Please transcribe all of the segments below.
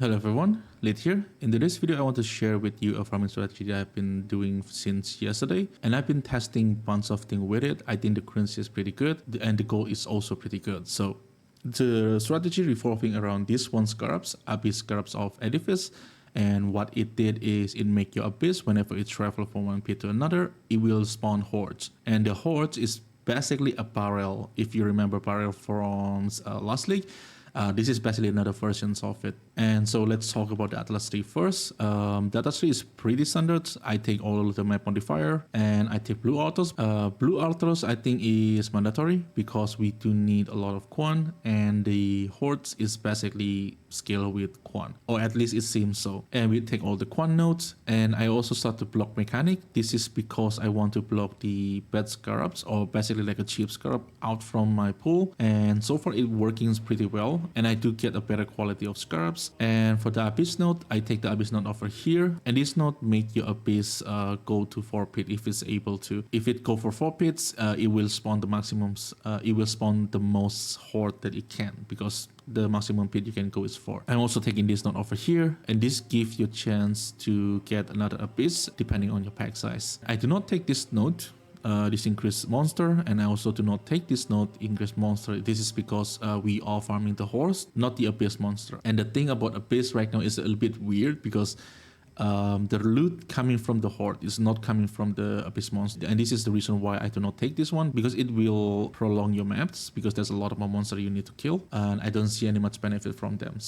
Hello everyone, Lid here. In today's video I want to share with you a farming strategy that I've been doing since yesterday, and I've been testing bunch of things with it. I think the currency is pretty good and the gold is also pretty good. So the strategy revolving around this one scarabs, abyss scarabs of edifice, and what it did is it make your abyss whenever it travel from one pit to another, it will spawn hordes, and the hordes is basically a barrel. If you remember barrel from last league, this is basically another version of it. And so let's talk about the Atlas tree first. The Atlas tree is pretty standard. I take all of the map modifier and I take blue autos. Blue autos I think is mandatory because we do need a lot of quan, and the hordes is basically scale with quan, or at least it seems so. And we take all the quan nodes, and I also start to block mechanic. This is because I want to block the bad scarabs, or basically like a cheap scarab, out from my pool, and so far it working pretty well, and I do get a better quality of scarabs. And for the abyss node, I take the abyss node over here, and this node make your abyss go to 4 pit if it's able to. If it go for 4 pits, it will spawn the maximums, it will spawn the most horde that it can, because the maximum pit you can go is 4. I'm also taking this node over here, and this gives you a chance to get another abyss depending on your pack size. I do not take this node, this increased monster, and I also do not take this node increased monster. This is because we are farming the horse, not the abyss monster. And the thing about abyss right now is a little bit weird because the loot coming from the horde is not coming from the abyss monster, and this is the reason why I do not take this one, because it will prolong your maps, because there's a lot of more monster you need to kill, and I don't see any much benefit from them.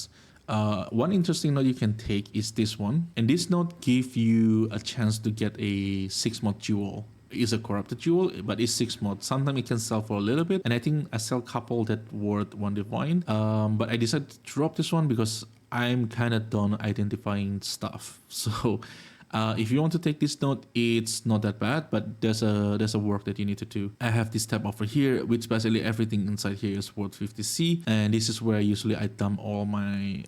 One interesting node you can take is this one, and this node give you a chance to get a 6-mod jewel. It's a corrupted jewel, but it's 6 mod. Sometimes it can sell for a little bit, and I think I sell a couple that worth 1 divine. But I decided to drop this one because I'm kind of done identifying stuff. So if you want to take this node, it's not that bad, but there's a work that you need to do. I have this tab over here, which basically everything inside here is worth 50C, and this is where usually I dump all my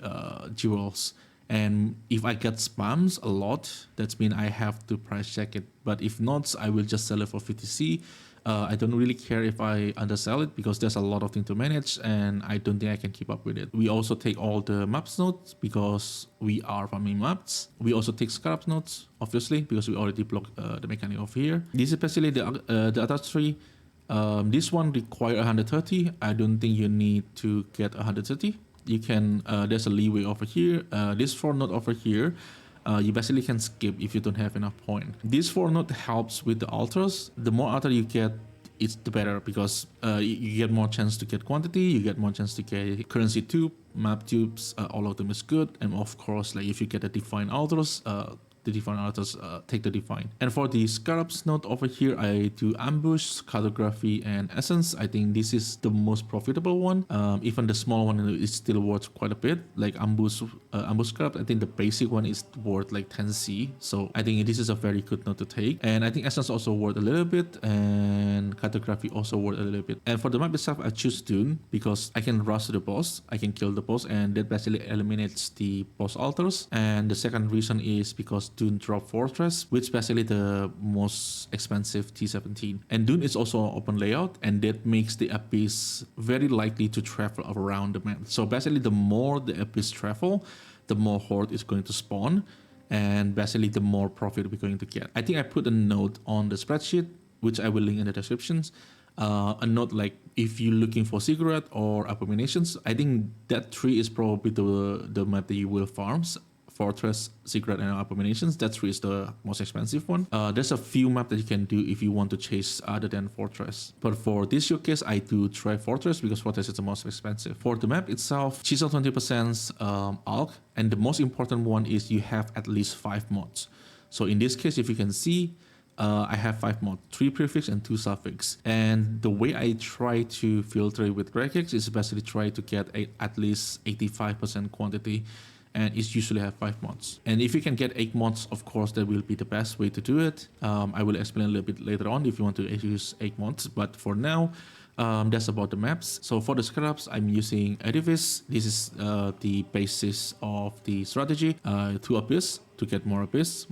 jewels. And if I get spams a lot, that means I have to price check it. But if not, I will just sell it for 50C. I don't really care if I undersell it because there's a lot of things to manage, and I don't think I can keep up with it. We also take all the maps nodes because we are farming maps. We also take scarab nodes, obviously, because we already blocked the mechanic over here. This is basically the attached tree. This one requires 130. I don't think you need to get 130. You can, there's a leeway over here. This 4 node over here, you basically can skip if you don't have enough point. This 4 node helps with the altars. The more altar you get, it's the better, because you get more chance to get quantity, you get more chance to get currency tube, map tubes, all of them is good. And of course, like if you get a divine altars, the divine altars take the divine. And for the scarabs node over here, I do ambush, cartography, and essence. I think this is the most profitable one. Even the small one is still worth quite a bit. Like ambush scarab, I think the basic one is worth like 10C. So I think this is a very good node to take. And I think essence also worth a little bit, and cartography also worth a little bit. And for the map itself, I choose Dune because I can rush to the boss, I can kill the boss, and that basically eliminates the boss altars. And the second reason is because Dune drop fortress, which is basically the most expensive T17. And Dune is also an open layout, and that makes the abyss very likely to travel around the map. So basically the more the abyss travel, the more horde is going to spawn, and basically the more profit we're going to get. I think I put a note on the spreadsheet, which I will link in the descriptions. A note like if you're looking for cigarette or abominations, I think that tree is probably the map that you will farm. Fortress, Secret, and Abominations. That tree is the most expensive one. There's a few maps that you can do if you want to chase other than Fortress. But for this showcase, I do try Fortress because Fortress is the most expensive. For the map itself, chisel 20%, alch, and the most important one is you have at least 5 mods. So in this case, if you can see, I have 5 mods, 3 prefix and 2 suffix. And the way I try to filter it with regex is basically try to get at least 85% quantity, and it's usually have 5 mods. And if you can get 8 mods, of course, that will be the best way to do it. I will explain a little bit later on if you want to use 8 mods, but for now, that's about the maps. So for the scarabs, I'm using edifice. This is the basis of the strategy. 2 abyss, to get more abyss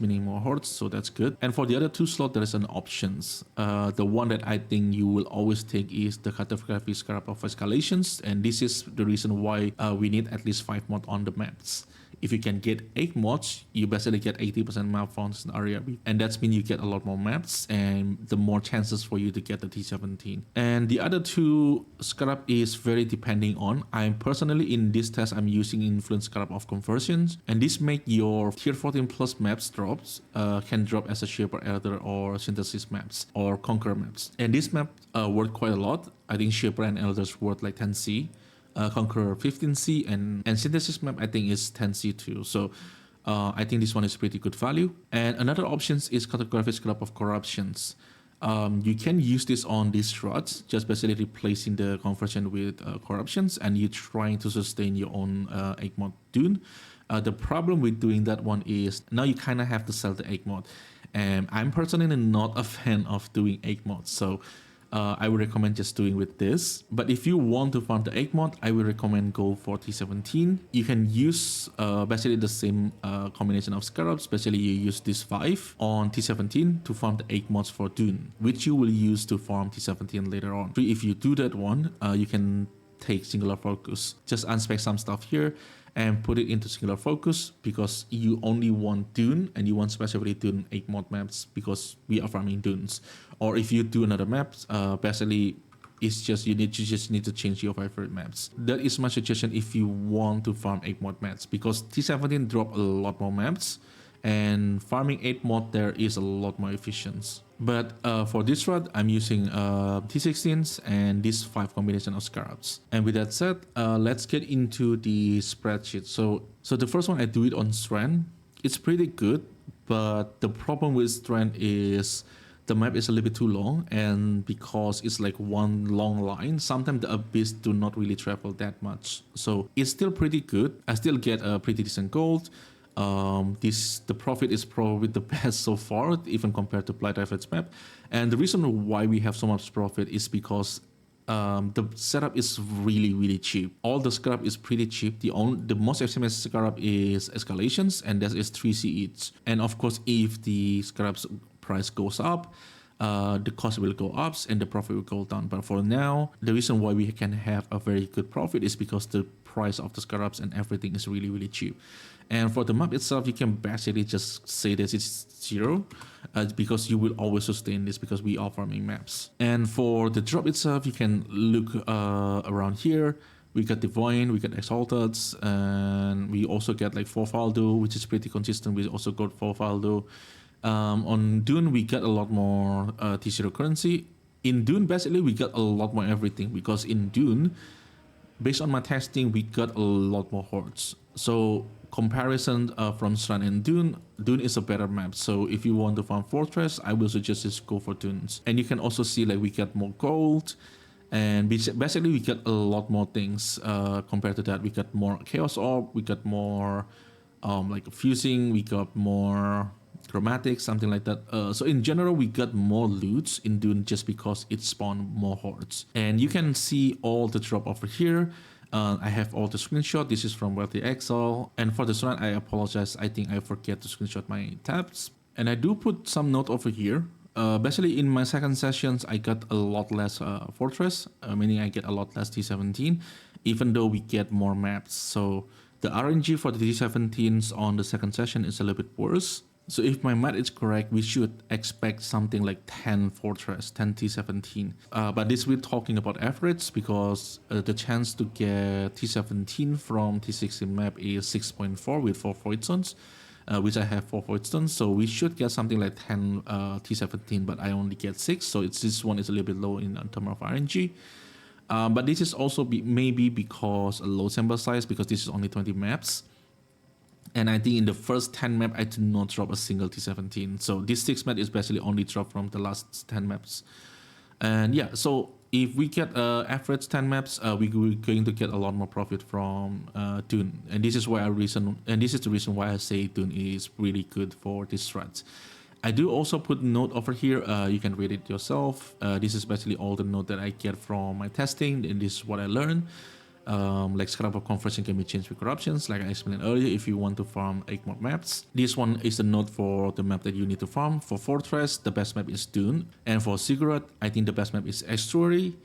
meaning more hordes, so that's good. And for the other 2 slots, there is an options. The one that I think you will always take is the cartography scarab of escalations, and this is the reason why we need at least 5 mods on the maps. If you can get 8 mods, you basically get 80% map fonts in area, and that's mean you get a lot more maps and the more chances for you to get the T17. And the other 2 scarab is very depending on. I'm personally in this test, I'm using influence scarab of conversions, and this make your tier 14 plus maps drops can drop as a shaper elder or synthesis maps or conquer maps. And this map worth quite a lot. I think shaper and elders worth like 10C. Conqueror 15C, and synthesis map I think is 10C too. So I think this one is pretty good value. And another option is cartographic scarab of corruptions. You can use this on these shreds, just basically replacing the conversion with corruptions, and you're trying to sustain your own egg mod dune. The problem with doing that one is now you kind of have to sell the egg mod, and I'm personally not a fan of doing egg mods, so I would recommend just doing with this. But if you want to farm the egg mod, I would recommend go for T17. You can use basically the same combination of scarabs. Basically, you use this 5 on T17 to farm the egg mods for Dune, which you will use to farm T17 later on. So if you do that one, you can take singular focus. Just unspec some stuff here and put it into singular focus because you only want Dune and you want specifically Dune 8 mod maps because we are farming Dunes. Or if you do another map, basically it's just you just need to change your favorite maps. That is my suggestion if you want to farm 8 mod maps, because T17 drop a lot more maps and farming 8 mod there is a lot more efficient. But for this run, I'm using T16s and this 5 combination of scarabs. And with that said, let's get into the spreadsheet. So the first one I do it on strand. It's pretty good, but the problem with strand is the map is a little bit too long, and because it's like one long line, sometimes the abyss do not really travel that much. So it's still pretty good. I still get a pretty decent gold. The profit is probably the best so far, even compared to Blight Effects map. And the reason why we have so much profit is because the setup is really cheap. All the scarab is pretty cheap. The most expensive scarab is escalations, and that is 3C each. And of course, if the scarab's price goes up, the cost will go up and the profit will go down. But for now, the reason why we can have a very good profit is because the price of the scarabs and everything is really cheap. And for the map itself, you can basically just say that it's 0 because you will always sustain this because we are farming maps. And for the drop itself, you can look around here. We got Divine, we got Exalted, and we also get like 4 Faldo, which is pretty consistent. We also got 4 Faldo. On Dune, we got a lot more T0 currency. In Dune, basically, we got a lot more everything because in Dune, based on my testing, we got a lot more hordes. So comparison from Strand and Dune is a better map. So if you want to farm Fortress, I will suggest just go for Dunes. And you can also see like we get more gold, and basically we get a lot more things compared to that. We got more Chaos Orb, we got more like fusing, we got more chromatics, something like that. So in general, we got more loots in Dune just because it spawned more hordes. And you can see all the drop over here. I have all the screenshot. This is from Wealthy Exile. And for this one, I apologize. I think I forget to screenshot my tabs. And I do put some note over here. Basically, in my second sessions, I got a lot less Fortress, meaning I get a lot less T17, even though we get more maps. So the RNG for the T17s on the second session is a little bit worse. So if my math is correct, we should expect something like 10 Fortress, 10 T17. But this we're talking about average because the chance to get T17 from T16 map is 6.4 with 4 void zones, which I have 4 void zones. So we should get something like 10 T17, but I only get 6. So this one is a little bit low in terms of RNG. But this is also maybe because a low sample size, because this is only 20 maps. And I think in the first 10 map, I did not drop a single T17. So this 6 map is basically only dropped from the last 10 maps. And yeah, so if we get average 10 maps, we're going to get a lot more profit from Dune. And this is why this is the reason why I say Dune is really good for this threat. I do also put note over here. You can read it yourself. This is basically all the note that I get from my testing, and this is what I learned. Like scarab conversion can be changed with corruptions, like I explained earlier, if you want to farm 8 more maps. This one is a node for the map that you need to farm. For Fortress, the best map is Dune. And for Ziggurat, I think the best map is Estuary.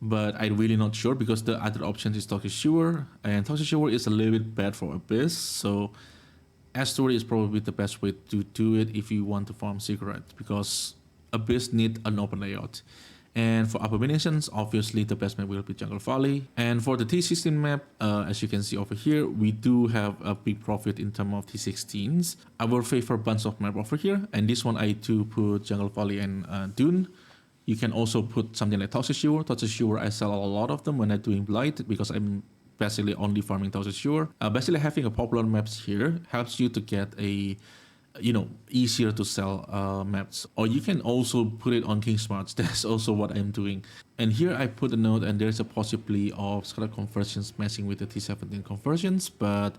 But I'm really not sure because the other option is Toxic Sewer. And Toxic Sewer is a little bit bad for Abyss. So Estuary is probably the best way to do it if you want to farm Ziggurat, because Abyss need an open layout. And for Abominations, obviously the best map will be Jungle Valley. And for the T16 map, as you can see over here, we do have a big profit in terms of T16s. I will favor bunch of map over here, and this one I do put Jungle Valley and Dune. You can also put something like Toxic Sewer. Toxic Sewer, I sell a lot of them when I'm doing Blight because I'm basically only farming Toxic Sewer. Basically having a popular maps here helps you to get a easier to sell maps. Or you can also put it on King Smarts. That's also what I'm doing. And here I put a note, and there's a possibility of scarab conversions messing with the T17 conversions, but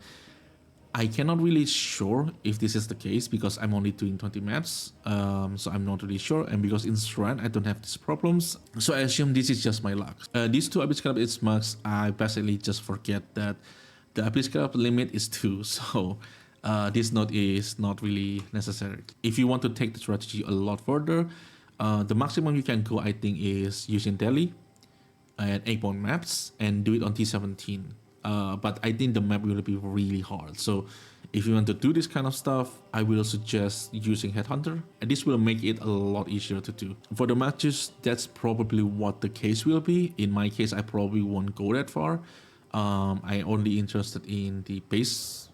I cannot really sure if this is the case because I'm only doing 20 maps, so I'm not really sure. And because in Shrine I don't have these problems, so I assume this is just my luck. These two Abyss Scarab is mugs. I basically just forget that the Abyss Scarab limit is 2, so this node is not really necessary. If you want to take the strategy a lot further, the maximum you can go, I think, is using Delhi and 8-point maps and do it on T17. But I think the map will be really hard. So if you want to do this kind of stuff, I will suggest using Headhunter, and this will make it a lot easier to do. For the matches, that's probably what the case will be. In my case, I probably won't go that far. I only interested in the base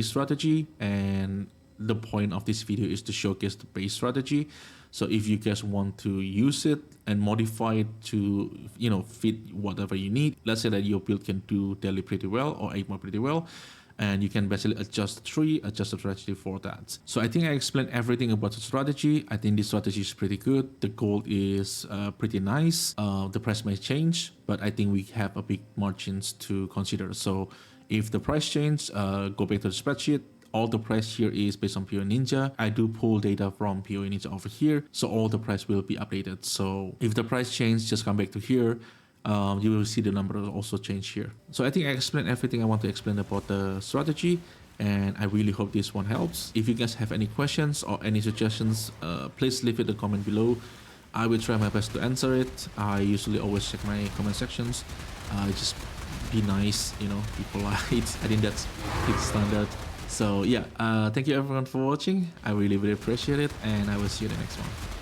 strategy, and the point of this video is to showcase the base strategy. So if you guys want to use it and modify it to fit whatever you need, let's say that your build can do Delhi pretty well or 8 more pretty well, and you can basically adjust the tree, adjust the strategy for that. So I think I explained everything about the strategy. I think this strategy is pretty good. The gold is pretty nice. The price may change, but I think we have a big margins to consider. So if the price change, go back to the spreadsheet. All the price here is based on PoE Ninja. I do pull data from PoE Ninja over here, so all the price will be updated. So if the price change, just come back to here. You will see the number will also change here. So I think I explained everything I want to explain about the strategy, and I really hope this one helps. If you guys have any questions or any suggestions, please leave it in the comment below. I will try my best to answer it. I usually always check my comment sections. Just be nice, be polite. I think that's pretty standard. So yeah, thank you everyone for watching. I really appreciate it, and I will see you in the next one.